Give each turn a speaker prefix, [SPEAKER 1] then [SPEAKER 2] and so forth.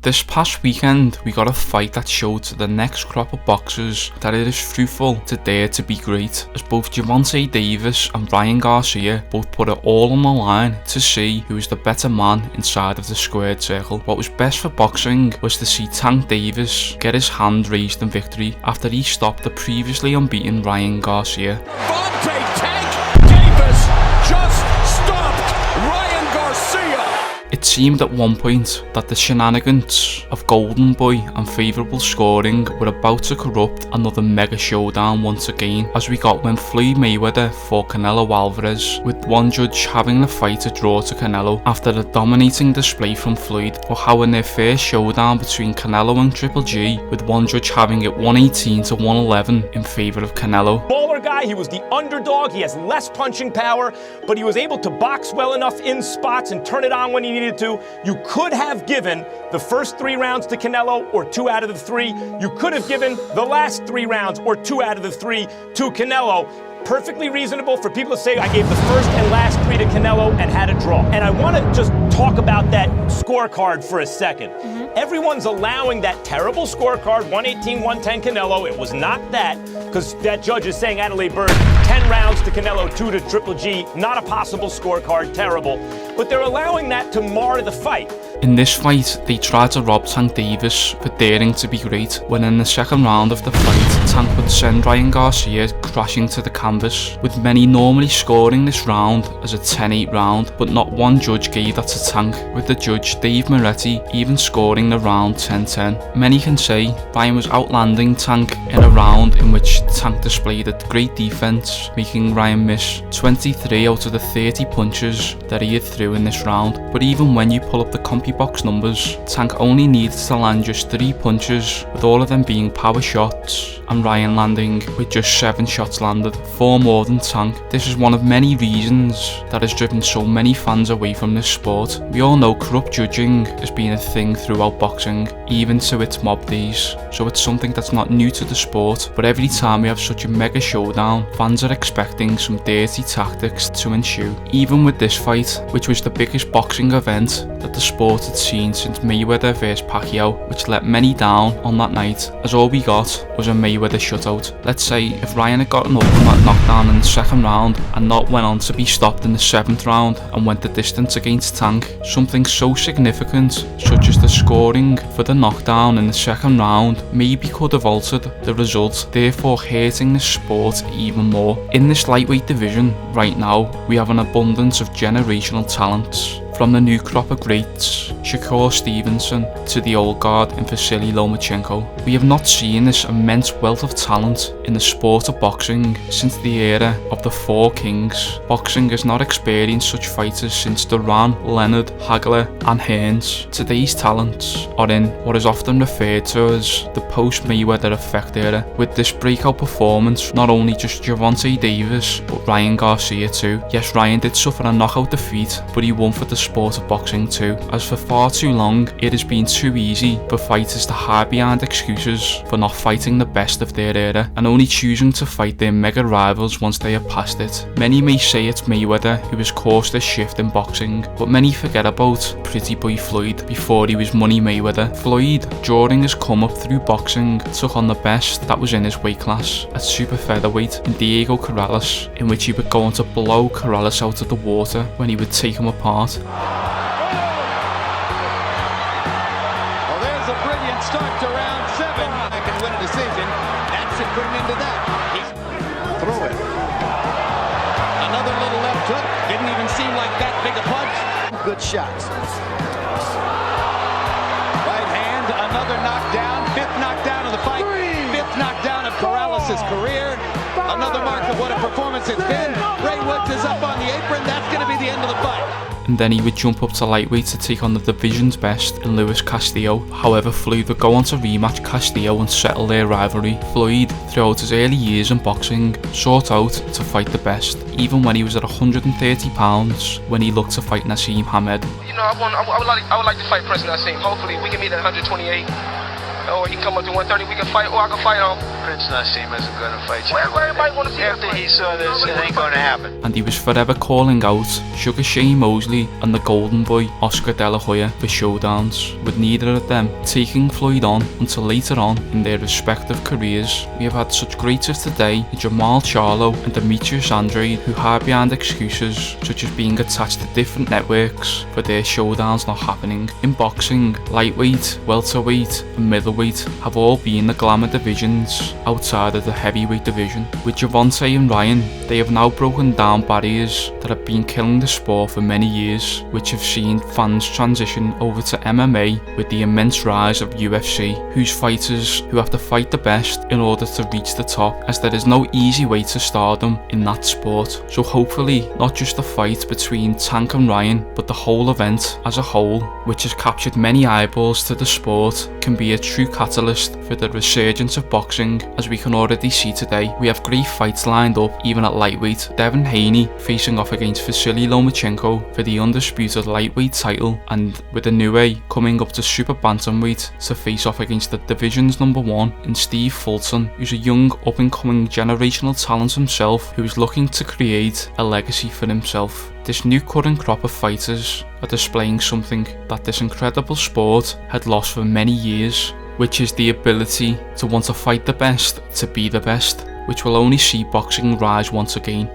[SPEAKER 1] This past weekend, we got a fight that showed to the next crop of boxers that it is fruitful to dare to be great, as both Gervonta Davis and Ryan Garcia both put it all on the line to see who was the better man inside of the squared circle. What was best for boxing was to see Tank Davis get his hand raised in victory after he stopped the previously unbeaten Ryan Garcia.
[SPEAKER 2] Tank Davis just stopped Ryan Garcia!
[SPEAKER 1] It seemed at one point that the shenanigans of Golden Boy and favourable scoring were about to corrupt another mega showdown once again, as we got when Floyd Mayweather fought Canelo Alvarez, with one judge having the fight a draw to Canelo after a dominating display from Floyd, but how in their first showdown between Canelo and Triple G, with one judge having it 118 to 111 in favour of Canelo.
[SPEAKER 2] Baller guy, he was the underdog, he has less punching power, but he was able to box well enough in spots and turn it on when he needed to. You could have given the first 3 rounds to Canelo, or 2 out of the 3. You could have given the last 3 rounds, or 2 out of the 3 to Canelo. Perfectly reasonable for people to say I gave the first and last 3 to Canelo and had a draw. And I want to just talk about that scorecard for a second. Everyone's allowing that terrible scorecard, 118, 110 Canelo. It was not that, because that judge is saying Adelaide Bird, 10 rounds to Canelo, 2 to Triple G. Not a possible scorecard, terrible. But they're allowing that to mar the fight.
[SPEAKER 1] In this fight, they tried to rob Tank Davis for daring to be great, when in the second round of the fight, Tank would send Ryan Garcia crashing to the canvas, with many normally scoring this round as a 10-8 round, but not one judge gave that to Tank, with the judge Dave Moretti even scoring the round 10-10. Many can say Ryan was outlanding Tank in a round in which Tank displayed a great defense, making Ryan miss 23 out of the 30 punches that he had threw in this round. But even when you pull up the CompuBox numbers, Tank only needed to land just 3 punches, with all of them being power shots, and Ryan landing with just 7 shots landed, 4 more than Tank. This is one of many reasons that has driven so many fans away from this sport. We all know corrupt judging has been a thing throughout boxing, even to its mob days, so it's something that's not new to the sport, but every time we have such a mega showdown, fans are expecting some dirty tactics to ensue. Even with this fight, which was the biggest boxing event that the sport had seen since Mayweather vs Pacquiao, which let many down on that night, as all we got was a Mayweather shutout. Let's say if Ryan had gotten up from that knockdown in the second round and not went on to be stopped in the 7th round and went the distance against Tank, something so significant such as the scoring for the knockdown in the second round maybe could have altered the result, therefore hurting the sport even more. In this lightweight division right now, we have an abundance of generational talents, from the new crop of greats, Shakur Stevenson, to the old guard in Vasily Lomachenko. We have not seen this immense wealth of talent in the sport of boxing since the era of the 4 kings. Boxing has not experienced such fighters since Duran, Leonard, Hagler and Hearns. Today's talents are in what is often referred to as the post-Mayweather effect era, with this breakout performance not only just Gervonta Davis but Ryan Garcia too. Yes, Ryan did suffer a knockout defeat, but he won for the sport of boxing too, as for far too long it has been too easy for fighters to hide behind excuses for not fighting the best of their era and only choosing to fight their mega rivals once they are past it. Many may say it's Mayweather who has caused this shift in boxing, but many forget about pretty boy Floyd before he was Money Mayweather. Floyd, during his come up through boxing, took on the best that was in his weight class at super featherweight in Diego Corrales, in which he would go on to blow Corrales out of the water when he would take him apart.
[SPEAKER 3] Well, there's a brilliant start to round 7. I can win a decision. That should put him into that. Throw it. Another little left hook. Didn't even seem like that big a punch. Good shots. Right hand, another knockdown. 5th knockdown of the fight. 5th knockdown of Corrales' career. Another mark of what a performance it's been. Ray Woods is up on the apron. That's going to be the end of the fight.
[SPEAKER 1] And then he would jump up to lightweight to take on the division's best in Luis Castillo. However, Floyd would go on to rematch Castillo and settle their rivalry. Floyd, throughout his early years in boxing, sought out to fight the best, even when he was at 130 pounds when he looked to fight Naseem Hamed.
[SPEAKER 4] You know, I would like to fight President Naseem. Hopefully we can meet at 128. or he come up to 130, we can fight, or I can fight him.
[SPEAKER 5] Prince Nassim isn't going to fight you.
[SPEAKER 4] Well, everybody want to see
[SPEAKER 5] After he saw this, it ain't going to happen.
[SPEAKER 1] And he was forever calling out Sugar Shane Mosley and the Golden Boy Oscar De La Hoya for showdowns, with neither of them taking Floyd on until later on in their respective careers. We have had such greats as today, Jamal Charlo and Demetrius Andrade, who hide behind excuses such as being attached to different networks for their showdowns not happening. In boxing, lightweight, welterweight and middleweight have all been the glamour divisions outside of the heavyweight division. With Gervonta and Ryan, they have now broken down barriers that have been killing the sport for many years, which have seen fans transition over to MMA with the immense rise of UFC, whose fighters who have to fight the best in order to reach the top, as there is no easy way to stardom in that sport. So hopefully not just the fight between Tank and Ryan, but the whole event as a whole, which has captured many eyeballs to the sport, can be a true catalyst for the resurgence of boxing. As we can already see today, we have great fights lined up even at lightweight. Devin Haney facing off against Vasily Lomachenko for the undisputed lightweight title, and with Inoue coming up to super bantamweight to face off against the division's #1 in Steve Fulton, who's a young up and coming generational talent himself who is looking to create a legacy for himself. This new current crop of fighters are displaying something that this incredible sport had lost for many years, which is the ability to want to fight the best to be the best, which will only see boxing rise once again.